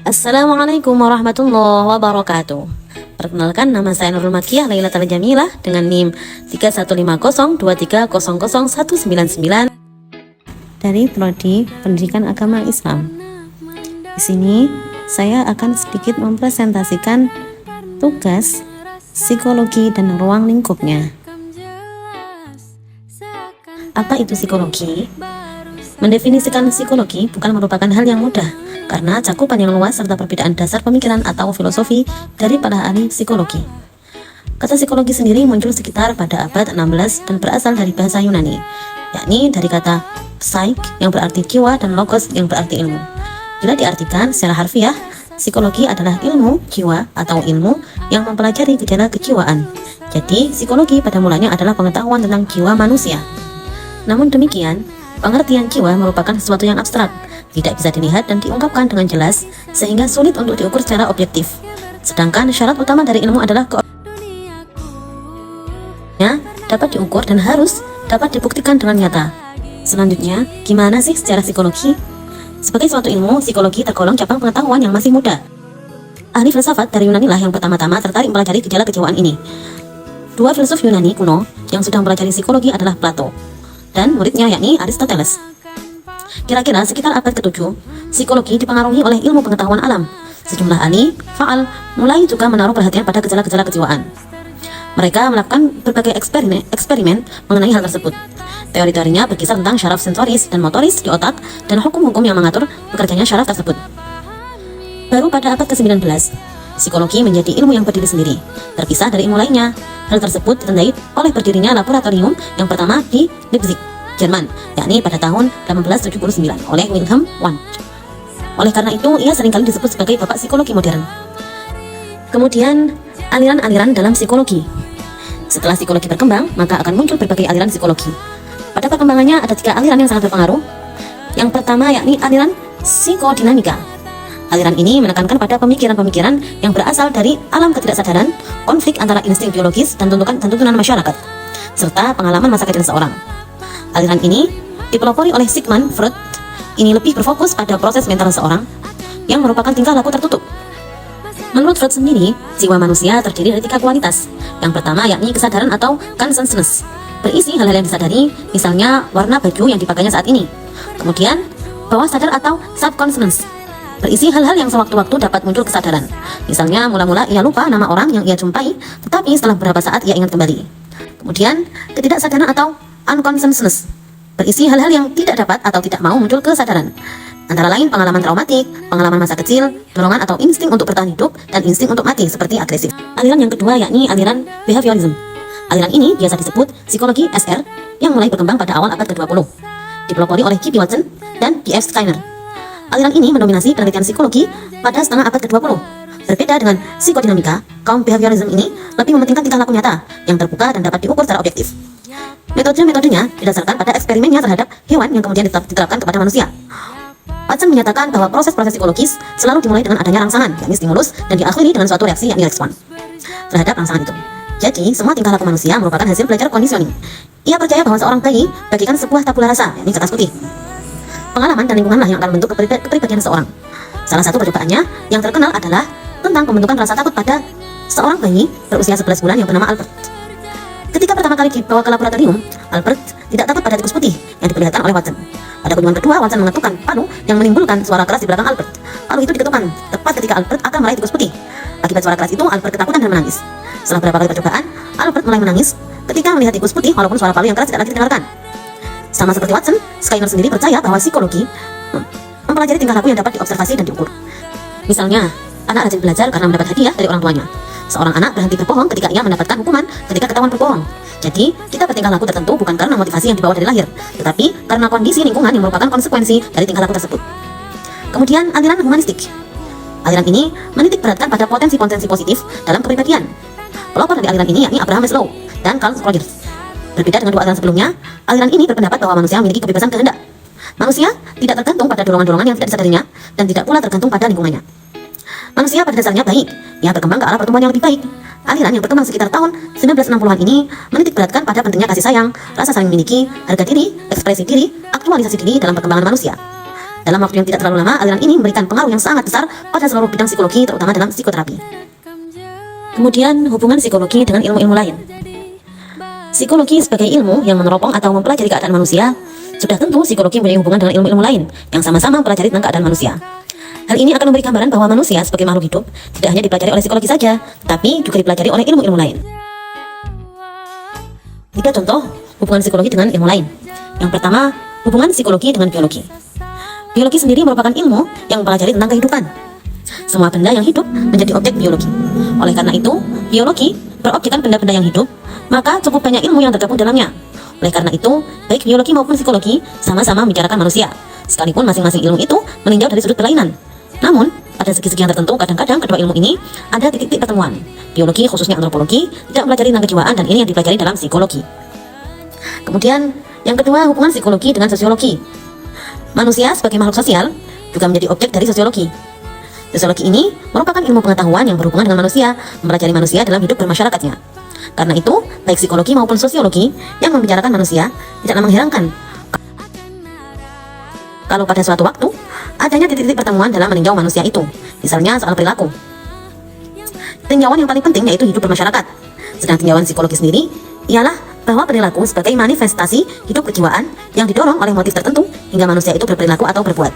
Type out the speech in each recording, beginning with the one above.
Assalamualaikum warahmatullahi wabarakatuh. Perkenalkan, nama saya Nurul Makiyah Lailatul Jamilah dengan NIM 315023000199 dari Prodi Pendidikan Agama Islam. Di sini saya akan sedikit mempresentasikan tugas psikologi dan ruang lingkupnya. Apa itu psikologi? Mendefinisikan psikologi bukan merupakan hal yang mudah, karena cakupan yang luas serta perbedaan dasar pemikiran atau filosofi dari para ahli psikologi. Kata psikologi sendiri muncul sekitar pada abad 16 dan berasal dari bahasa Yunani, yakni dari kata psyche yang berarti jiwa dan logos yang berarti ilmu. Bila diartikan secara harfiah, psikologi adalah ilmu jiwa atau ilmu yang mempelajari gejala kejiwaan. Jadi, psikologi pada mulanya adalah pengetahuan tentang jiwa manusia. Namun demikian, pengertian jiwa merupakan sesuatu yang abstrak, tidak bisa dilihat dan diungkapkan dengan jelas, sehingga sulit untuk diukur secara objektif. Sedangkan syarat utama dari ilmu adalah dapat diukur dan harus dapat dibuktikan dengan nyata. Selanjutnya, gimana sih secara psikologi? Sebagai suatu ilmu, psikologi tergolong cabang pengetahuan yang masih muda. Ahli filsafat dari Yunani lah yang pertama-tama tertarik mempelajari gejala kejiwaan ini. Dua filsuf Yunani kuno yang sudah mempelajari psikologi adalah Plato dan muridnya yakni Aristoteles. Kira-kira sekitar abad ke-7, psikologi dipengaruhi oleh ilmu pengetahuan alam. Sejumlah ahli faal mulai juga menaruh perhatian pada gejala-gejala kejiwaan. Mereka melakukan berbagai eksperimen mengenai hal tersebut. Teori-teorinya berkisar tentang syaraf sensoris dan motoris di otak dan hukum-hukum yang mengatur bekerjanya syaraf tersebut. Baru pada abad ke-19, psikologi menjadi ilmu yang berdiri sendiri, terpisah dari ilmu lainnya. Hal tersebut ditandai oleh berdirinya laboratorium yang pertama di Leipzig, Jerman, yakni pada tahun 1879 oleh Wilhelm Wundt. Oleh karena itu, ia seringkali disebut sebagai bapak psikologi modern. Kemudian, aliran-aliran dalam psikologi. Setelah psikologi berkembang, maka akan muncul berbagai aliran psikologi. Pada perkembangannya ada 3 aliran yang sangat berpengaruh. Yang pertama yakni aliran psikodinamika. Aliran ini menekankan pada pemikiran-pemikiran yang berasal dari alam ketidaksadaran, konflik antara insting biologis dan tuntunan masyarakat, serta pengalaman masa kecil seseorang. Aliran ini dipelopori oleh Sigmund Freud. Ini lebih berfokus pada proses mental seseorang yang merupakan tingkah laku tertutup. Menurut Freud sendiri, jiwa manusia terdiri dari 3 kualitas. Yang pertama yakni kesadaran atau consciousness, berisi hal-hal yang disadari, misalnya warna baju yang dipakainya saat ini. Kemudian, bawah sadar atau subconscious, berisi hal-hal yang sewaktu-waktu dapat muncul kesadaran. Misalnya, mula-mula ia lupa nama orang yang ia jumpai, tetapi setelah beberapa saat ia ingat kembali. Kemudian, ketidaksadaran atau unconsciousness, berisi hal-hal yang tidak dapat atau tidak mau muncul kesadaran. Antara lain pengalaman traumatik, pengalaman masa kecil, dorongan atau insting untuk bertahan hidup, dan insting untuk mati seperti agresif. Aliran yang kedua yakni aliran behaviorism. Aliran ini biasa disebut psikologi SR yang mulai berkembang pada awal abad ke-20. Dipelopori oleh G.P. Watson dan P.F. Skinner. Aliran ini mendominasi penelitian psikologi pada setengah abad ke-20. Berbeda dengan psikodinamika, kaum behaviorism ini lebih mementingkan tingkah laku nyata yang terbuka dan dapat diukur secara objektif. Metodenya didasarkan pada eksperimennya terhadap hewan yang kemudian diterapkan kepada manusia. Watson menyatakan bahwa proses-proses psikologis selalu dimulai dengan adanya rangsangan, yakni stimulus, dan diakhiri dengan suatu reaksi, yakni respon terhadap rangsangan itu. Jadi, semua tingkah laku manusia merupakan hasil belajar conditioning. Ia percaya bahwa seorang bayi bagikan sebuah tabula rasa, yakni kertas putih. Pengalaman dan lingkunganlah yang akan membentuk kepribadian seseorang. Salah satu percobaannya yang terkenal adalah tentang pembentukan rasa takut pada seorang bayi berusia 11 bulan yang bernama Albert. Ketika pertama kali dibawa ke laboratorium, Albert tidak takut pada tikus putih yang diperlihatkan oleh Watson. Pada kunjungan kedua, Watson mengetukkan palu yang menimbulkan suara keras di belakang Albert. Palu itu diketukkan tepat ketika Albert akan meraih tikus putih. Akibat suara keras itu, Albert ketakutan dan menangis. Setelah beberapa kali percobaan, Albert mulai menangis ketika melihat tikus putih walaupun suara palu yang keras tidak lagi didengarkan. Sama seperti Watson, Skinner sendiri percaya bahwa psikologi mempelajari tingkah laku yang dapat diobservasi dan diukur. Misalnya, anak rajin belajar karena mendapat hadiah dari orang tuanya. Seorang anak berhenti berbohong ketika ia mendapatkan hukuman ketika ketahuan berbohong. Jadi, kita bertingkah laku tertentu bukan karena motivasi yang dibawa dari lahir, tetapi karena kondisi lingkungan yang merupakan konsekuensi dari tingkah laku tersebut. Kemudian, aliran humanistik. Aliran ini menitik beratkan pada potensi-potensi positif dalam kepribadian. Pelopor dari aliran ini yakni Abraham Maslow dan Carl Rogers. Berbeda dengan 2 aliran sebelumnya, aliran ini berpendapat bahwa manusia memiliki kebebasan kehendak. Manusia tidak tergantung pada dorongan-dorongan yang tidak disadarinya dan tidak pula tergantung pada lingkungannya. Manusia pada dasarnya baik, ia berkembang ke arah pertumbuhan yang lebih baik. Aliran yang berkembang sekitar tahun 1960-an ini menitik beratkan pada pentingnya kasih sayang, rasa saling memiliki, harga diri, ekspresi diri, aktualisasi diri dalam perkembangan manusia. Dalam waktu yang tidak terlalu lama, aliran ini memberikan pengaruh yang sangat besar pada seluruh bidang psikologi, terutama dalam psikoterapi. Kemudian, hubungan psikologi dengan ilmu-ilmu lain. Psikologi sebagai ilmu yang meneropong atau mempelajari keadaan manusia, sudah tentu psikologi mempunyai hubungan dengan ilmu-ilmu lain yang sama-sama mempelajari tentang keadaan manusia. Hal ini akan memberi gambaran bahwa manusia sebagai makhluk hidup tidak hanya dipelajari oleh psikologi saja, tapi juga dipelajari oleh ilmu-ilmu lain. 3 contoh hubungan psikologi dengan ilmu lain. Yang pertama, hubungan psikologi dengan biologi. Biologi sendiri merupakan ilmu yang mempelajari tentang kehidupan. Semua benda yang hidup menjadi objek biologi. Oleh karena itu, biologi berobjekkan benda-benda yang hidup, maka cukup banyak ilmu yang tergabung dalamnya. Oleh karena itu, baik biologi maupun psikologi sama-sama membicarakan manusia, sekalipun masing-masing ilmu itu meninjau dari sudut berlainan. Namun, pada segi-segi yang tertentu, kadang-kadang kedua ilmu ini ada titik-titik pertemuan. Biologi, khususnya antropologi, tidak mempelajari tentang kejiwaan, dan ini yang dipelajari dalam psikologi. Kemudian, yang kedua, hubungan psikologi dengan sosiologi. Manusia sebagai makhluk sosial juga menjadi objek dari sosiologi. Sosiologi ini merupakan ilmu pengetahuan yang berhubungan dengan manusia, mempelajari manusia dalam hidup bermasyarakatnya. Karena itu, baik psikologi maupun sosiologi yang membicarakan manusia tidaklah mengherankan kalau pada suatu waktu adanya titik-titik pertemuan dalam meninjau manusia itu, misalnya soal perilaku. Tinjauan yang paling penting yaitu hidup bermasyarakat. Sedang tinjauan psikologi sendiri ialah bahwa perilaku sebagai manifestasi hidup kejiwaan yang didorong oleh motif tertentu hingga manusia itu berperilaku atau berbuat.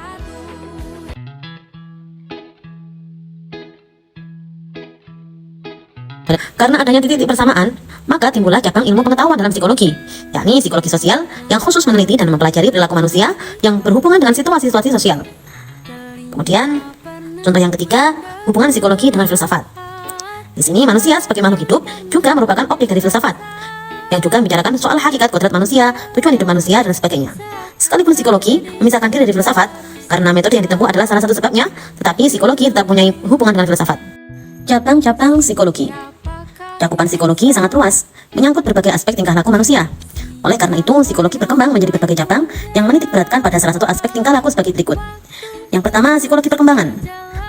Karena adanya titik-titik persamaan, maka timbullah cabang ilmu pengetahuan dalam psikologi, yakni psikologi sosial yang khusus meneliti dan mempelajari perilaku manusia yang berhubungan dengan situasi-situasi sosial. Kemudian, contoh yang ketiga, hubungan psikologi dengan filsafat. Di sini manusia sebagai makhluk hidup juga merupakan objek dari filsafat, yang juga membicarakan soal hakikat kodrat manusia, tujuan hidup manusia, dan sebagainya. Sekalipun psikologi memisahkan diri dari filsafat, karena metode yang ditempuh adalah salah satu sebabnya, tetapi psikologi tetap mempunyai hubungan dengan filsafat. Cabang-cabang psikologi. Cakupan psikologi sangat luas, menyangkut berbagai aspek tingkah laku manusia. Oleh karena itu, psikologi berkembang menjadi berbagai cabang yang menitik beratkan pada salah satu aspek tingkah laku sebagai berikut. Yang pertama, psikologi perkembangan.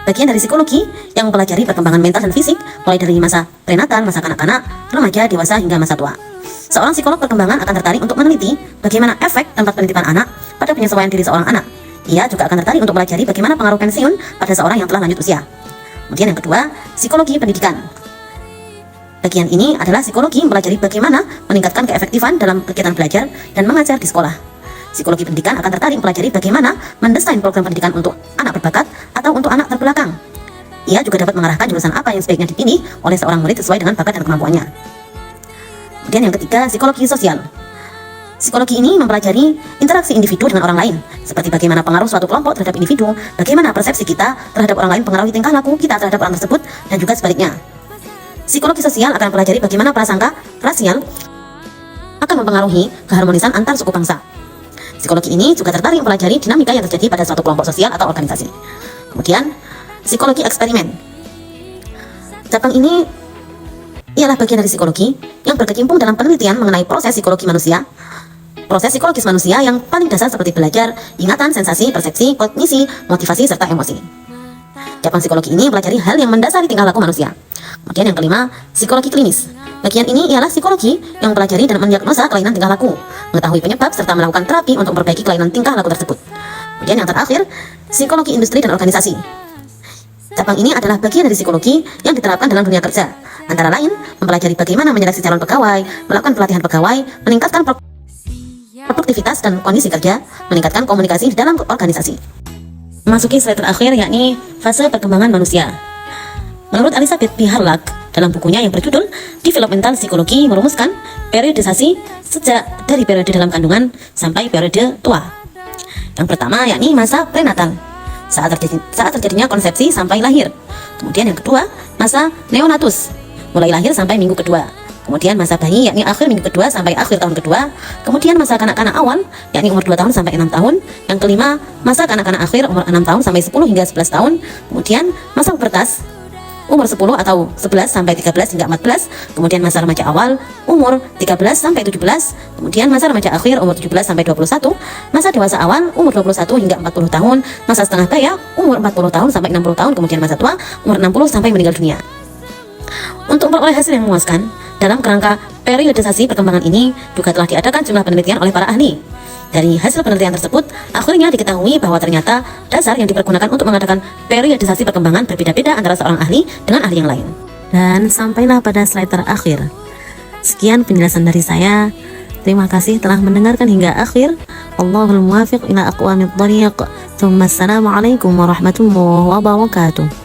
Bagian dari psikologi yang mempelajari perkembangan mental dan fisik, mulai dari masa prenatal, masa kanak-kanak, remaja, dewasa, hingga masa tua. Seorang psikolog perkembangan akan tertarik untuk meneliti bagaimana efek tempat penitipan anak pada penyesuaian diri seorang anak. Ia juga akan tertarik untuk mempelajari bagaimana pengaruh pensiun pada seorang yang telah lanjut usia. Kemudian yang kedua, psikologi pendidikan. Bagian ini adalah psikologi mempelajari bagaimana meningkatkan keefektifan dalam kegiatan belajar dan mengajar di sekolah. Psikologi pendidikan akan tertarik mempelajari bagaimana mendesain program pendidikan untuk anak berbakat atau untuk anak terbelakang. Ia juga dapat mengarahkan jurusan apa yang sebaiknya dipilih oleh seorang murid sesuai dengan bakat dan kemampuannya. Kemudian yang ketiga, psikologi sosial. Psikologi ini mempelajari interaksi individu dengan orang lain, seperti bagaimana pengaruh suatu kelompok terhadap individu, bagaimana persepsi kita terhadap orang lain pengaruhi tingkah laku kita terhadap orang tersebut, dan juga sebaliknya. Psikologi sosial akan mempelajari bagaimana prasangka rasial akan mempengaruhi keharmonisan antar suku bangsa. Psikologi ini juga tertarik mempelajari dinamika yang terjadi pada suatu kelompok sosial atau organisasi. Kemudian, psikologi eksperimen. Cabang ini ialah bagian dari psikologi yang berkecimpung dalam penelitian mengenai proses psikologi manusia. Proses psikologis manusia yang paling dasar seperti belajar, ingatan, sensasi, persepsi, kognisi, motivasi, serta emosi. Cabang psikologi ini mempelajari hal yang mendasari tingkah laku manusia. Kemudian yang kelima, psikologi klinis. Bagian ini ialah psikologi yang mempelajari dan mendiagnosa kelainan tingkah laku, mengetahui penyebab serta melakukan terapi untuk memperbaiki kelainan tingkah laku tersebut. Kemudian yang terakhir, psikologi industri dan organisasi. Cabang ini adalah bagian dari psikologi yang diterapkan dalam dunia kerja, antara lain mempelajari bagaimana menyeleksi calon pegawai, melakukan pelatihan pegawai, meningkatkan produktivitas dan kondisi kerja, meningkatkan komunikasi di dalam organisasi. Memasuki slide terakhir, yakni fase perkembangan manusia. Menurut Elizabeth P. Harlock, dalam bukunya yang berjudul Developmental Psychology merumuskan periodisasi sejak dari periode dalam kandungan sampai periode tua. Yang pertama yakni masa prenatal, saat terjadinya konsepsi sampai lahir. Kemudian yang kedua, masa neonatus, mulai lahir sampai minggu kedua. Kemudian masa bayi yakni akhir minggu kedua sampai akhir tahun kedua. Kemudian masa kanak-kanak awal yakni umur 2 tahun sampai 6 tahun. Yang kelima, masa kanak-kanak akhir umur 6 tahun sampai 10 hingga 11 tahun. Kemudian masa pubertas umur 10 atau 11 sampai 13 hingga 14. Kemudian masa remaja awal umur 13 sampai 17. Kemudian masa remaja akhir umur 17 sampai 21. Masa dewasa awal umur 21 hingga 40 tahun. Masa setengah baya umur 40 tahun sampai 60 tahun. Kemudian masa tua umur 60 sampai meninggal dunia. Untuk memperoleh hasil yang memuaskan, dalam kerangka periodisasi perkembangan ini juga telah diadakan jumlah penelitian oleh para ahli. Dari hasil penelitian tersebut, akhirnya diketahui bahwa ternyata dasar yang dipergunakan untuk mengadakan periodisasi perkembangan berbeda-beda antara seorang ahli dengan ahli yang lain. Dan sampailah pada slide terakhir. Sekian penjelasan dari saya. Terima kasih telah mendengarkan hingga akhir. Allahul muwafiq ila aqwamit thoriq. Assalamualaikum warahmatullahi wabarakatuh.